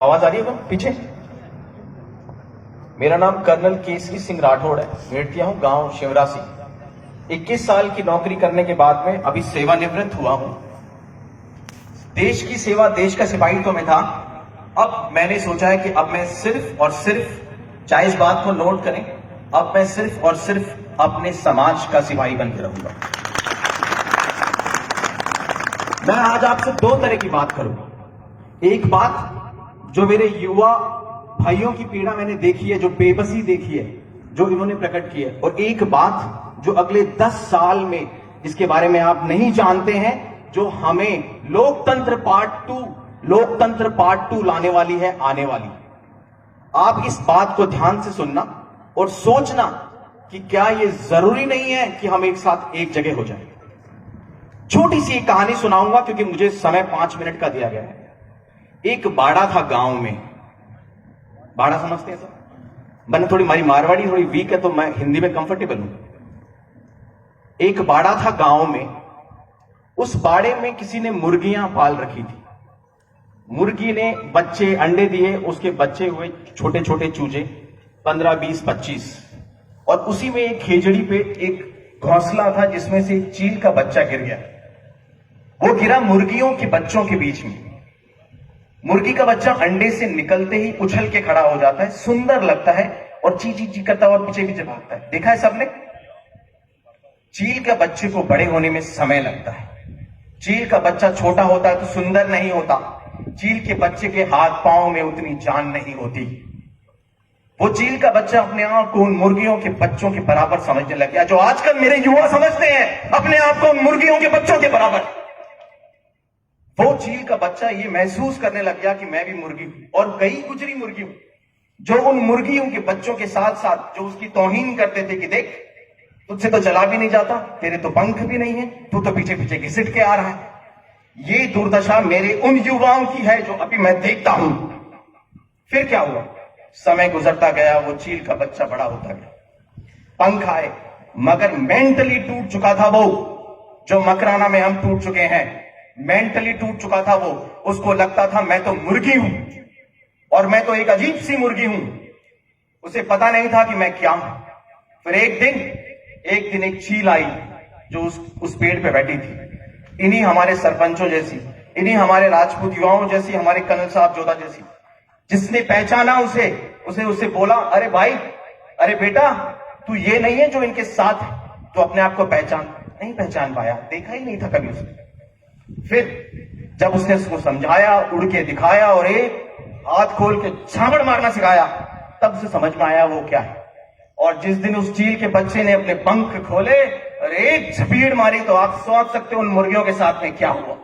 आवाज आ रही है पीछे। मेरा नाम कर्नल केसरी सिंह राठौड़ है। भेड़तिया हूं, गांव शिवरासी। 21 साल की नौकरी करने के बाद में अभी सेवानिवृत्त हुआ हूं। देश की सेवा, देश का सिपाही तो मैं था। अब मैंने सोचा है कि अब मैं सिर्फ और सिर्फ, चाहे इस बात को नोट करें, अब मैं सिर्फ और सिर्फ अपने समाज का सिपाही बन के रहूंगा। मैं आज आपसे दो तरह की बात करूंगा। एक बात जो मेरे युवा भाइयों की पीड़ा मैंने देखी है, जो बेबसी देखी है, जो इन्होंने प्रकट की है, और एक बात जो अगले 10 साल में जिसके बारे में आप नहीं जानते हैं, जो हमें लोकतंत्र पार्ट 2 लाने वाली है, आने वाली। आप इस बात को ध्यान से सुनना और सोचना कि क्या यह जरूरी नहीं है कि हम एक साथ एक जगह हो जाएं। छोटी सी एक कहानी सुनाऊंगा क्योंकि मुझे समय 5 मिनट का दिया गया है। एक बाड़ा था गांव में। बाड़ा समझते हैं सर? मैंने थोड़ी, हमारी मारवाड़ी थोड़ी वीक है तो मैं हिंदी में कंफर्टेबल हूं। एक बाड़ा था गांव में। उस बाड़े में किसी ने मुर्गियां पाल रखी थी। मुर्गी ने बच्चे, अंडे दिए, उसके बच्चे हुए छोटे छोटे चूजे, 15, 20, 25। और उसी में एक खेजड़ी पे एक घोंसला था जिसमें से एक चील का बच्चा गिर गया। वो गिरा मुर्गियों के बच्चों के बीच में। मुर्गी का बच्चा अंडे से निकलते ही उछल के खड़ा हो जाता है, सुंदर लगता है और ची ची ची करता हुआ पीछे पीछे भागता है। देखा है सबने? चील का बच्चे को बड़े होने में समय लगता है। चील का बच्चा छोटा होता है तो सुंदर नहीं होता। चील के बच्चे के हाथ पांव में उतनी जान नहीं होती। वो चील का बच्चा अपने आप को उन मुर्गियों के बच्चों के बराबर समझने लग गया, जो आजकल मेरे युवा समझते हैं अपने आप को उन मुर्गियों के बच्चों के बराबर। वो चील का बच्चा ये महसूस करने लग गया कि मैं भी मुर्गी हूं, और कई गुजरी मुर्गी हूं जो उन मुर्गियों के बच्चों के साथ साथ जो उसकी तौहीन करते थे कि देख, तुझसे तो चला भी नहीं जाता, तेरे तो पंख भी नहीं है, तू तो पीछे पीछे घिसट के आ रहा है। ये दुर्दशा मेरे उन युवाओं की है जो अभी मैं देखता हूं। फिर क्या हुआ? समय गुजरता गया, वो चील का बच्चा बड़ा होता गया, पंख आए, मगर मेंटली टूट चुका था वो। जो मकराना में हम टूट चुके हैं, मेंटली टूट चुका था वो। उसको लगता था मैं तो मुर्गी हूं और मैं तो एक अजीब सी मुर्गी हूं। उसे पता नहीं था कि मैं क्या हूं। फिर एक दिन एक चील आई जो उस पेड़ पे बैठी थी, इन्हीं हमारे सरपंचों जैसी, इन्हीं हमारे राजपूत युवाओं जैसी, हमारे कर्नल साहब जोधा जैसी। जिसने पहचाना उसे बोला, अरे भाई, अरे बेटा, तू ये नहीं है जो इनके साथ है, तो अपने आप को नहीं पहचान पाया, देखा ही नहीं था कभी उसने। फिर जब उसने उसको समझाया, उड़ के दिखाया और एक हाथ खोल के झापड़ मारना सिखाया, तब उसे समझ में आया वो क्या है। और जिस दिन उस चील के बच्चे ने अपने पंख खोले और एक झपीड़ मारी, तो आप सोच सकते हो उन मुर्गियों के साथ में क्या हुआ।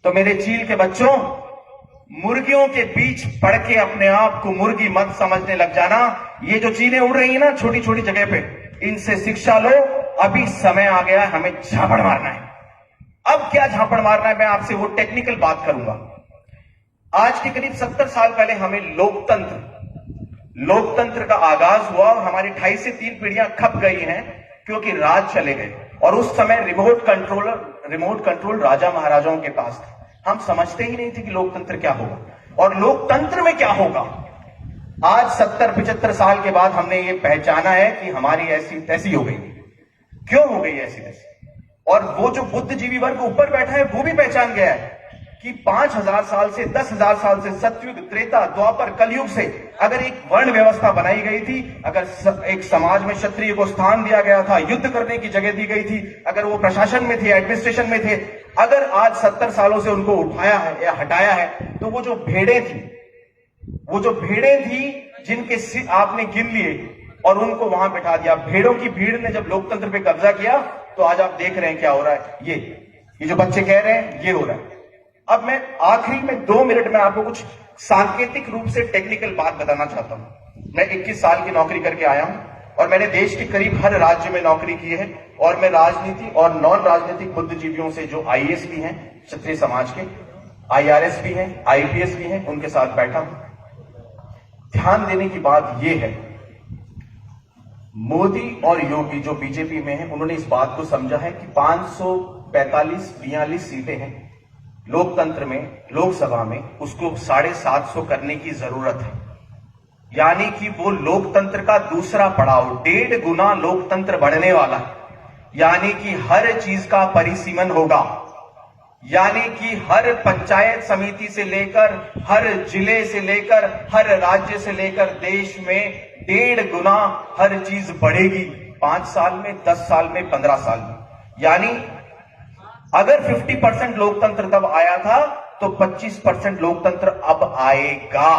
तो मेरे चील के बच्चों, मुर्गियों के बीच पड़ के अपने आप को मुर्गी मत समझने लग जाना। ये जो चीलें उड़ रही है ना छोटी छोटी जगह पे, इनसे शिक्षा लो। अभी समय आ गया है, हमें झापड़ मारना है। अब क्या झापड़ मारना है, मैं आपसे वो टेक्निकल बात करूंगा। आज के करीब 70 साल पहले हमें लोकतंत्र का आगाज हुआ और हमारी 2.5 से 3 पीढ़ियां खप गई हैं क्योंकि राज चले गए। और उस समय रिमोट कंट्रोल राजा महाराजाओं के पास था। हम समझते ही नहीं थे कि लोकतंत्र क्या होगा और लोकतंत्र में क्या होगा। आज 70-75 साल के बाद हमने ये पहचाना है कि हमारी ऐसी तैसी हो गई। क्यों हो गई ऐसी तैसी? और वो जो बुद्धिजीवी वर्ग ऊपर बैठा है वो भी पहचान गया है कि 5000 साल से 10,000 साल से, सतयुग, त्रेता, द्वापर, कलयुग से अगर एक वर्ण व्यवस्था बनाई गई थी, अगर एक समाज में क्षत्रिय को स्थान दिया गया था, युद्ध करने की जगह दी गई थी, अगर वो प्रशासन में थे, एडमिनिस्ट्रेशन में थे, अगर आज 70 सालों से उनको उठाया है या हटाया है, तो वो जो भेड़ें थी जिनके आपने गिन लिए और उनको वहां बैठा दिया। भेड़ों की भीड़ ने जब लोकतंत्र पे कब्जा किया, तो आज आप देख रहे हैं क्या हो रहा है। ये जो बच्चे कह रहे हैं ये हो रहा है। अब मैं आखिरी में 2 मिनट में आपको कुछ सांकेतिक रूप से टेक्निकल बात बताना चाहता हूं। मैं 21 साल की नौकरी करके आया हूं और मैंने देश के करीब हर राज्य में नौकरी की है। और मैं राजनीति और नॉन राजनीतिक बुद्धिजीवियों से, जो आईएएस भी हैं क्षत्रिय समाज के, आईआरएस भी हैं, आईपीएस भी हैं, उनके साथ बैठा हूं। ध्यान देने की बात यह है, मोदी और योगी जो बीजेपी में हैं, उन्होंने इस बात को समझा है कि 545-42 सीटें हैं, लोकतंत्र में, लोकसभा में उसको 750 करने की जरूरत है। यानी कि वो लोकतंत्र का दूसरा पड़ाव, 1.5 गुना लोकतंत्र बढ़ने वाला है। यानी कि हर चीज का परिसीमन होगा। यानी कि हर पंचायत समिति से लेकर, हर जिले से लेकर, हर राज्य से लेकर देश में 1.5 गुना हर चीज बढ़ेगी। 5 साल में, 10 साल में, 15 साल में। यानी अगर 50% लोकतंत्र तब आया था तो 25% लोकतंत्र अब आएगा।